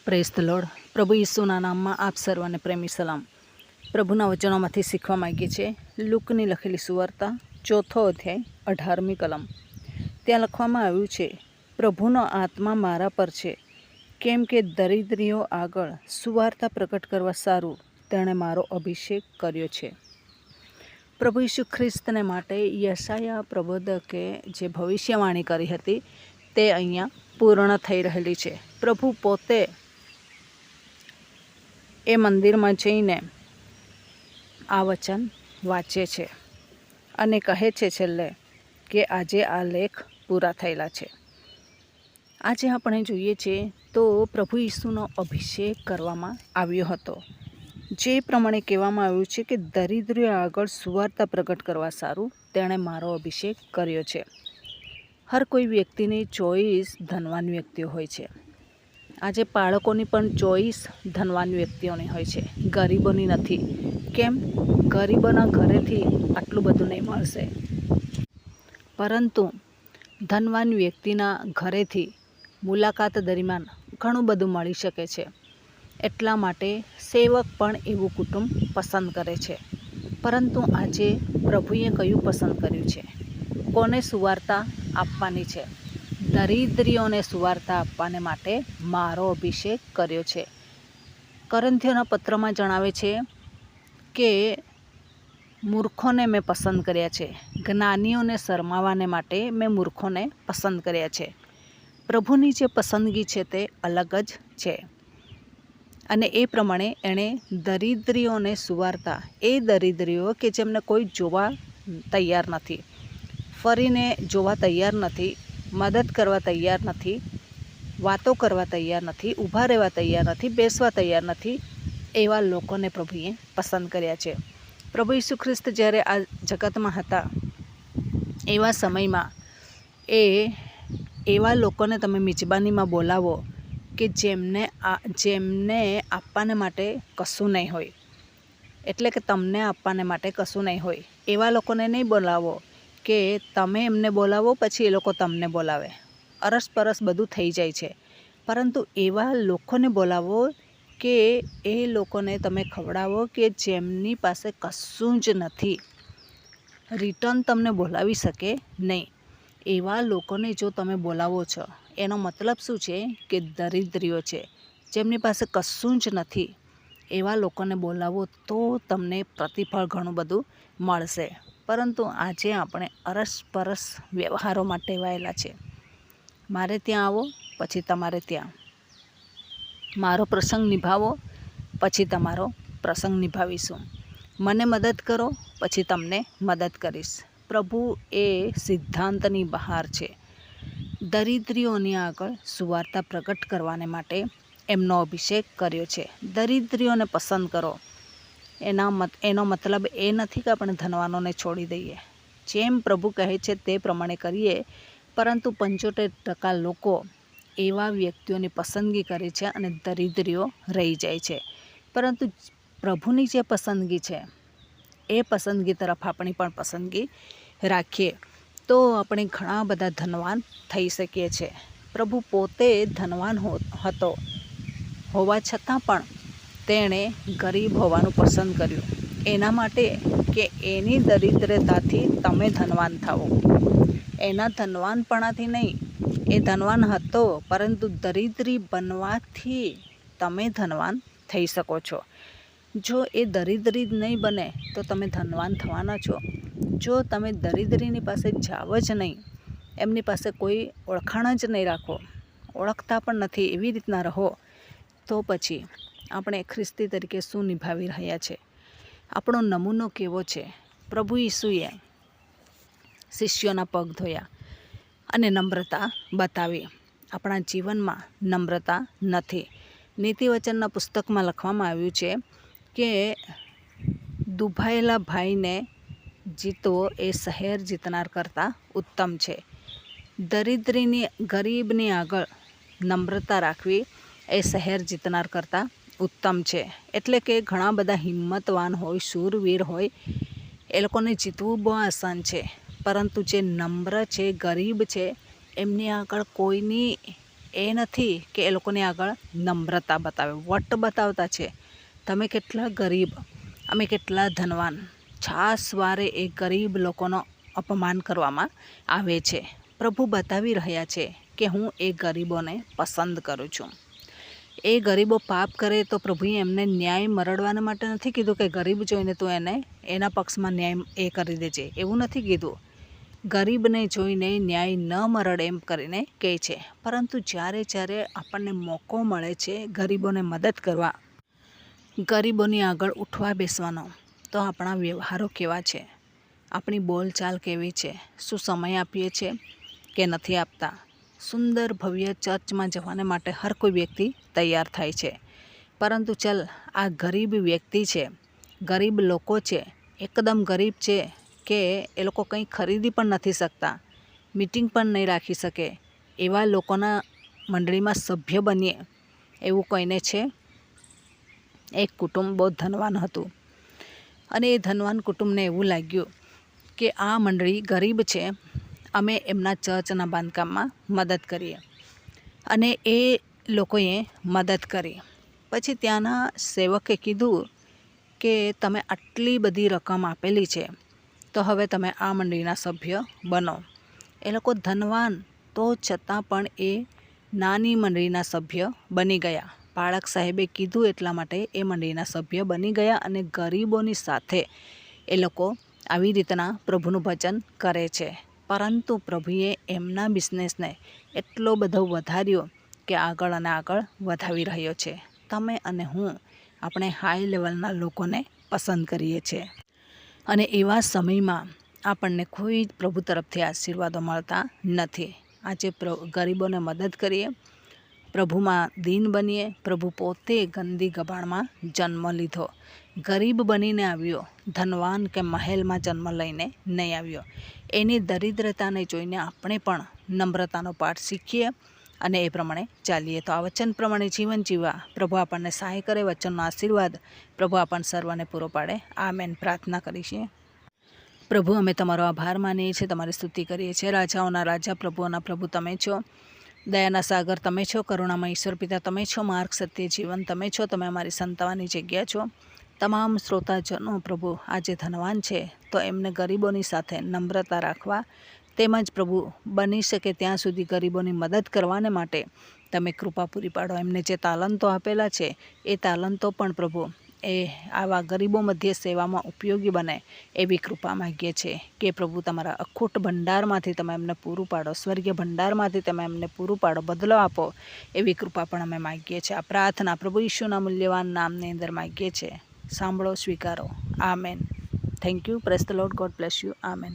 Praise the lord. પ્રભુ ઈસુના નામમાં આપ સર્વને પ્રેમી સલામ. પ્રભુના વચનોમાંથી શીખવા માંગીએ છીએ. લુકની લખેલી સુવાર્તા 4 અધ્યાય 18મી કલમ. ત્યાં લખવામાં આવ્યું છે, પ્રભુનો આત્મા મારા પર છે, કેમ કે દરિદ્રીઓ આગળ સુવાર્તા પ્રકટ કરવા સારું તેણે મારો અભિષેક કર્યો છે. પ્રભુ ઈસુ ખ્રિસ્તને માટે યશાયા પ્રબોધકે જે ભવિષ્યવાણી કરી હતી તે અહીંયા પૂર્ણ થઈ રહેલી છે. પ્રભુ પોતે એ મંદિરમાં જઈને આ વચન વાંચે છે અને કહે છે છેલ્લે કે આજે આ લેખ પૂરા થયેલા છે. આજે આપણે જોઈએ છીએ તો પ્રભુ ઈસુનો અભિષેક કરવામાં આવ્યો હતો. જે પ્રમાણે કહેવામાં આવ્યું છે કે દરિદ્રીઓ આગળ સુવાર્તા પ્રગટ કરવા સારું તેણે મારો અભિષેક કર્યો છે. હર કોઈ વ્યક્તિની ચોઈસ ધનવાન વ્યક્તિઓ હોય છે. આજે બાળકોની પણ ચોઈસ ધનવાન વ્યક્તિઓની હોય છે, ગરીબોની નથી. કેમ? ગરીબોના ઘરેથી આટલું બધું નહીં મળશે, પરંતુ ધનવાન વ્યક્તિના ઘરેથી મુલાકાત દરમિયાન ઘણું બધું મળી શકે છે. એટલા માટે સેવક પણ એવું કુટુંબ પસંદ કરે છે. પરંતુ આજે પ્રભુએ કયું પસંદ કર્યું છે? કોને સુવાર્તા આપવાની છે? દરિદ્રીઓને સુવાર્તા આપવાને માટે મારો અભિષેક કર્યો છે. કોરિન્થીયોના પત્રમાં જણાવે છે કે મૂર્ખોને મેં પસંદ કર્યા છે, જ્ઞાનીઓને શરમાવાને માટે મેં મૂર્ખોને પસંદ કર્યા છે. પ્રભુની જે પસંદગી છે તે અલગ જ છે. અને એ પ્રમાણે એણે દરિદ્રીઓને સુવાર્તા, એ દરિદ્રીઓ કે જેમને કોઈ જોવા તૈયાર નથી, ફરીને જોવા તૈયાર નથી, મદદ કરવા તૈયાર નથી, વાતો કરવા તૈયાર નથી, ઊભા રહેવા તૈયાર નથી, બેસવા તૈયાર નથી, એવા લોકોને પ્રભુએ પસંદ કર્યા છે. પ્રભુ ઈસુ ખ્રિસ્ત જ્યારે આ જગતમાં હતા એવા સમયમાં એવા લોકોને તમે મિજબાનીમાં બોલાવો કે જેમને આપવાને માટે કશું નહીં હોય, એટલે કે તમને આપવાને માટે કશું નહીં હોય, એવા લોકોને નહીં બોલાવો કે તમે એમને બોલાવો પછી એ લોકો તમને બોલાવે. અરસપરસ બધું થઈ જાય છે. પરંતુ એવા લોકોને બોલાવો કે એ લોકોને તમે ખવડાવો કે જેમની પાસે કશું જ નથી, રિટર્ન તમને બોલાવી શકે નહીં. એવા લોકોને જો તમે બોલાવો છો એનો મતલબ શું છે? કે દરિદ્રીઓ છે, જેમની પાસે કશું જ નથી, એવા લોકોને બોલાવો તો તમને પ્રતિફળ ઘણું બધું મળશે. પરંતુ આજે આપણે અરસપરસ વ્યવહારોમાં ટેવાયેલા છે. મારે ત્યાં આવો પછી તમારે ત્યાં, મારો પ્રસંગ નિભાવો પછી તમારો પ્રસંગ નિભાવીશું, મને મદદ કરો પછી તમને મદદ કરીશ. પ્રભુ એ સિદ્ધાંતની બહાર છે. દરિદ્રીઓની આગળ સુવાર્તા પ્રગટ કરવાને માટે એમનો અભિષેક કર્યો છે. દરિદ્રીઓને પસંદ કરો એનો મતલબ એ નથી કે આપણે ધનવાનોને છોડી દઈએ. જેમ પ્રભુ કહે છે તે પ્રમાણે કરીએ, પરંતુ 75% લોકો એવા વ્યક્તિઓની પસંદગી કરે છે અને દરિદ્રીઓ રહી જાય છે. પરંતુ પ્રભુની જે પસંદગી છે એ પસંદગી તરફ આપણી પણ પસંદગી રાખીએ તો આપણે ઘણા બધા ધનવાન થઈ શકીએ છીએ. પ્રભુ પોતે ધનવાન હતો, હોવા છતાં પણ તેણે ગરીબ હોવાનું પસંદ કર્યું, એના માટે કે એની દરિદ્રતાથી તમે ધનવાન થાઓ. એના ધનવાનપણાથી નહીં, એ ધનવાન હતો પરંતુ દરિદ્રી બનવાથી તમે ધનવાન થઈ શકો છો. જો એ દરિદ્રી જ નહીં બને તો તમે ધનવાન થવાના છો? જો તમે દરિદ્રીની પાસે જાવ જ નહીં, એમની પાસે કોઈ ઓળખાણ જ નહીં રાખો, ઓળખતા પણ નથી, એવી રીતના રહો, તો પછી આપણે ખ્રિસ્તી તરીકે શું નિભાવી રહ્યા છે? આપણો નમૂનો કેવો છે? પ્રભુ ઈસુએ શિષ્યોના પગ ધોયા અને નમ્રતા બતાવી. આપણા જીવનમાં નમ્રતા નથી. નીતિવચનના પુસ્તકમાં લખવામાં આવ્યું છે કે દુભાયેલા ભાઈને જીતવો એ શહેર જીતનાર કરતાં ઉત્તમ છે. ગરીબની આગળ નમ્રતા રાખવી એ શહેર જીતનાર કરતાં ઉત્તમ છે. એટલે કે ઘણા બધા હિંમતવાન હોય, શૂરવીર હોય, એ લોકોને જીતવું બહુ આસાન છે. પરંતુ જે નમ્ર છે, ગરીબ છે, એમની આગળ કોઈની એ નથી કે એ લોકોની આગળ નમ્રતા બતાવે, વટ બતાવતા છે. તમે કેટલા ગરીબ, અમે કેટલા ધનવાન. છાસવારે એ ગરીબ લોકોનો અપમાન કરવામાં આવે છે. પ્રભુ બતાવી રહ્યા છે કે હું એ ગરીબોને પસંદ કરું છું. એ ગરીબો પાપ કરે તો પ્રભુએ એમને ન્યાય મરડવાના માટે નથી કીધું કે ગરીબ જોઈને તું એને એના પક્ષમાં ન્યાય એ કરી દેજે, એવું નથી કીધું. ગરીબને જોઈને ન્યાય ન મરડ એમ કરીને કહે છે. પરંતુ જ્યારે આપણને મોકો મળે છે ગરીબોને મદદ કરવા, ગરીબોની આગળ ઉઠવા બેસવાનો, તો આપણા વ્યવહારો કેવા છે, આપણી બોલચાલ કેવી છે, શું સમય આપીએ છીએ કે નથી આપતા. સુંદર ભવ્ય ચર્ચમાં જવાને માટે હર કોઈ વ્યક્તિ તૈયાર થાય છે, પરંતુ ચલ આ ગરીબ વ્યક્તિ છે, ગરીબ લોકો છે, એકદમ ગરીબ છે કે એ લોકો કંઈ ખરીદી પણ નથી શકતા, મીટિંગ પણ નહીં રાખી શકે, એવા લોકોના મંડળીમાં સભ્ય બનીએ એવું કોઈને છે. એક કુટુંબ બહુ ધનવાન હતું અને એ ધનવાન કુટુંબને એવું લાગ્યું કે આ મંડળી ગરીબ છે, અમે એમના ચર્ચના બાંધકામમાં મદદ કરીએ. અને એ લોકોએ મદદ કરી. પછી ત્યાંના સેવકે કીધું કે તમે આટલી બધી રકમ આપેલી છે તો હવે તમે આ મંડળીના સભ્ય બનો. એ લોકો ધનવાન તો છતાં પણ એ નાની મંડળીના સભ્ય બની ગયા. બાળક સાહેબે કીધું એટલા માટે એ મંડળીના સભ્ય બની ગયા અને ગરીબોની સાથે એ લોકો આવી રીતના પ્રભુનું ભજન કરે છે. પરંતુ પ્રભુએ એમના બિઝનેસને એટલો બધો વધાર્યો કે આગળ અને આગળ વધાવી રહ્યો છે. તમે અને હું આપણે હાઈ લેવલના લોકોને પસંદ કરીએ છીએ અને એવા સમયમાં આપણને કોઈ જ પ્રભુ તરફથી આશીર્વાદો મળતા નથી. આજે ગરીબોને મદદ કરીએ, પ્રભુમાં દીન બનીએ. પ્રભુ પોતે ગંદી ગબાણમાં જન્મ લીધો, ગરીબ બનીને આવ્યો, ધનવાન કે મહેલમાં જન્મ લઈને નહીં આવ્યો. એની દરિદ્રતાને જોઈને આપણે પણ નમ્રતાનો પાઠ શીખીએ અને એ પ્રમાણે ચાલીએ. તો આ વચન પ્રમાણે જીવન જીવવા પ્રભુ આપણને સહાય કરે. વચનનો આશીર્વાદ પ્રભુ આપણને સર્વને પૂરો પાડે. આમેન. પ્રાર્થના કરીએ. પ્રભુ, અમે તમારો આભાર માનીએ છીએ, તમારી સ્તુતિ કરીએ છીએ. રાજાઓના રાજા, પ્રભુઓના પ્રભુ તમે છો, દયાના સાગર તમે છો, કરુણામય ઈશ્વર પિતા તમે છો, માર્ગ સત્ય જીવન તમે છો. તમે અમારી સંતાવાની જગ્યા છો. તમામ શ્રોતાજનો પ્રભુ આજે ધનવાન છે તો એમને ગરીબોની સાથે નમ્રતા રાખવા, તેમજ પ્રભુ બની શકે ત્યાં સુધી ગરીબોની મદદ કરવાને માટે તમે કૃપા પૂરી પાડો. એમને જે તાલંતો આપેલા છે એ તાલંતો પણ પ્રભુ એ આવા ગરીબો મધ્યે સેવામાં ઉપયોગી બને એવી કૃપા માગીએ છીએ કે પ્રભુ તમારા અખૂટ ભંડારમાંથી તમે એમને પૂરું પાડો, સ્વર્ગીય ભંડારમાંથી તમે એમને પૂરું પાડો, બદલો આપો એવી કૃપા પણ અમે માગીએ છીએ. આ પ્રાર્થના પ્રભુ ઈશુના મૂલ્યવાન નામની અંદર માગીએ છીએ. સાંભળો, સ્વીકારો. Amen. Thank you. Praise the lord. God bless you. Amen.